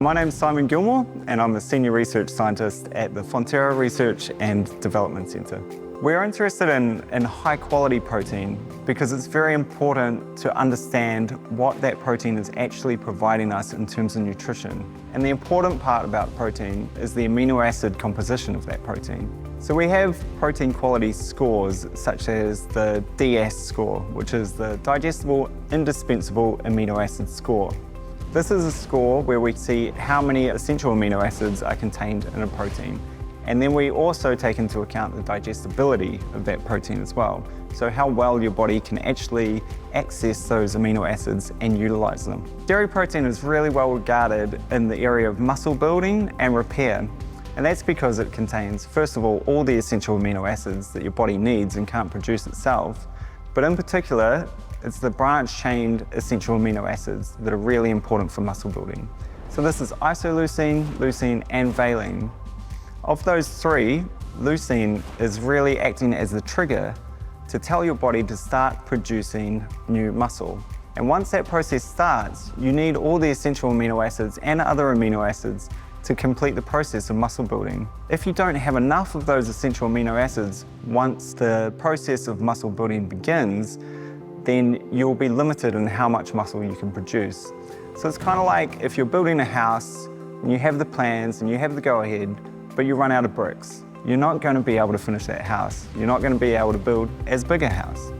My name's Simon Gilmour and I'm a Senior Research Scientist at the Fonterra Research and Development Centre. We're interested in high quality protein because it's very important to understand what that protein is actually providing us in terms of nutrition. And the important part about protein is the amino acid composition of that protein. So we have protein quality scores such as the DS score, which is the Digestible Indispensable Amino Acid Score. This is a score where we see how many essential amino acids are contained in a protein. And then we also take into account the digestibility of that protein as well. So how well your body can actually access those amino acids and utilize them. Dairy protein is really well regarded in the area of muscle building and repair. And that's because it contains, first of all the essential amino acids that your body needs and can't produce itself. But in particular, it's the branched-chained essential amino acids that are really important for muscle building. So this is isoleucine, leucine, and valine. Of those three, leucine is really acting as the trigger to tell your body to start producing new muscle. And once that process starts, you need all the essential amino acids and other amino acids to complete the process of muscle building. If you don't have enough of those essential amino acids once the process of muscle building begins, then you'll be limited in how much muscle you can produce. So it's kind of like if you're building a house and you have the plans and you have the go-ahead, but you run out of bricks. You're not going to be able to finish that house. You're not going to be able to build as big a house.